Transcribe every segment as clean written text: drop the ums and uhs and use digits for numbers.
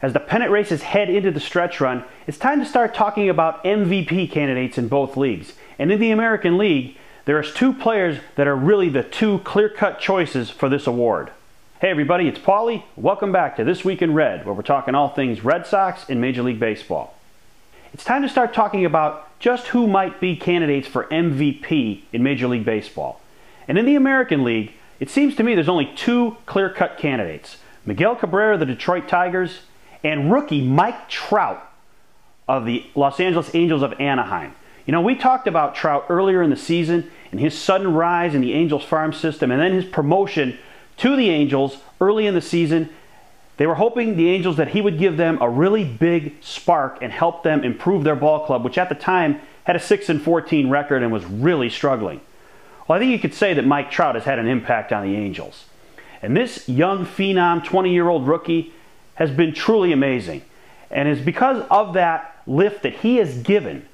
As the pennant races head into the stretch run, it's time to start talking about MVP candidates in both leagues. And in the American League, there's two players that are really the two clear-cut choices for this award. Hey everybody, it's Paulie. Welcome back to This Week in Red, where we're talking all things Red Sox and Major League Baseball. It's time to start talking about just who might be candidates for MVP in Major League Baseball. And in the American League, it seems to me there's only two clear-cut candidates. Miguel Cabrera of the Detroit Tigers and rookie Mike Trout of the Los Angeles Angels of Anaheim. You know, we talked about Trout earlier in the season and his sudden rise in the Angels farm system and then his promotion to the Angels early in the season. They were hoping, the Angels, that he would give them a really big spark and help them improve their ball club, which at the time had a 6-14 record and was really struggling. Well, I think you could say that Mike Trout has had an impact on the Angels. And this young phenom, 20-year-old rookie, has been truly amazing. And it's because of that lift that he has given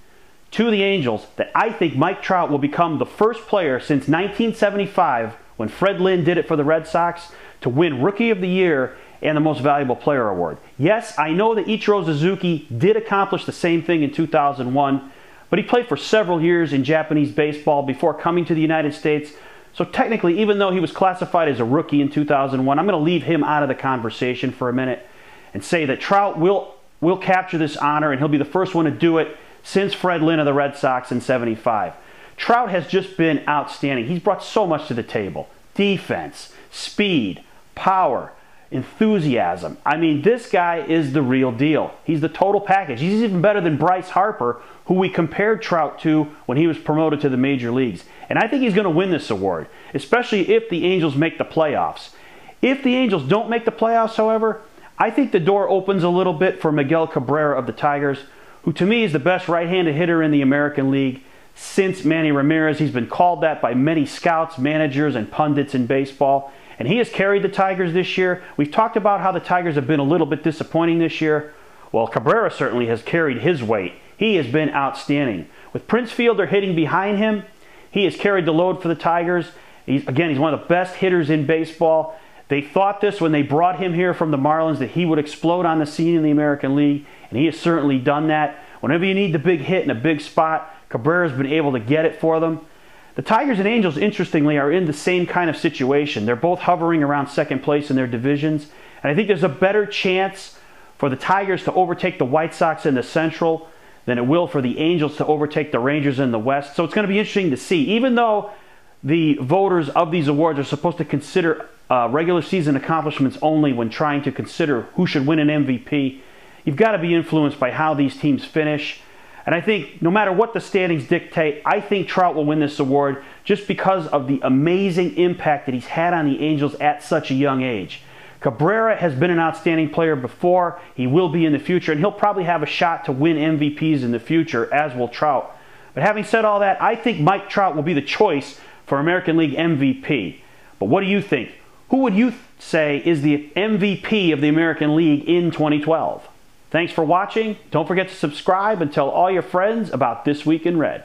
to the Angels that I think Mike Trout will become the first player since 1975, when Fred Lynn did it for the Red Sox, to win Rookie of the Year and the Most Valuable Player award. Yes, I know that Ichiro Suzuki did accomplish the same thing in 2001, but he played for several years in Japanese baseball before coming to the United States. So technically, even though he was classified as a rookie in 2001, I'm going to leave him out of the conversation for a minute and say that Trout will capture this honor, and he'll be the first one to do it since Fred Lynn of the Red Sox in '75. Trout has just been outstanding. He's brought so much to the table. Defense, speed, power, enthusiasm. I mean, this guy is the real deal. He's the total package. He's even better than Bryce Harper, who we compared Trout to when he was promoted to the major leagues. And I think he's going to win this award, especially if the Angels make the playoffs. If the Angels don't make the playoffs, however, I think the door opens a little bit for Miguel Cabrera of the Tigers, who to me is the best right-handed hitter in the American League since Manny Ramirez. He's been called that by many scouts, managers, and pundits in baseball. And he has carried the Tigers this year. We've talked about how the Tigers have been a little bit disappointing this year. Well, Cabrera certainly has carried his weight. He has been outstanding. With Prince Fielder hitting behind him, he has carried the load for the Tigers. He's one of the best hitters in baseball. They thought this when they brought him here from the Marlins, that he would explode on the scene in the American League, and he has certainly done that. Whenever you need the big hit in a big spot, Cabrera's been able to get it for them. The Tigers and Angels, interestingly, are in the same kind of situation. They're both hovering around second place in their divisions, and I think there's a better chance for the Tigers to overtake the White Sox in the Central than it will for the Angels to overtake the Rangers in the West. So it's going to be interesting to see. Even though the voters of these awards are supposed to consider regular season accomplishments only when trying to consider who should win an MVP, you've got to be influenced by how these teams finish. And I think no matter what the standings dictate, I think Trout will win this award just because of the amazing impact that he's had on the Angels at such a young age. Cabrera has been an outstanding player before. He will be in the future, and he'll probably have a shot to win MVPs in the future, as will Trout. But having said all that, I think Mike Trout will be the choice for American League MVP. But what do you think? Who would you say is the MVP of the American League in 2012? Thanks for watching. Don't forget to subscribe and tell all your friends about This Week in Red.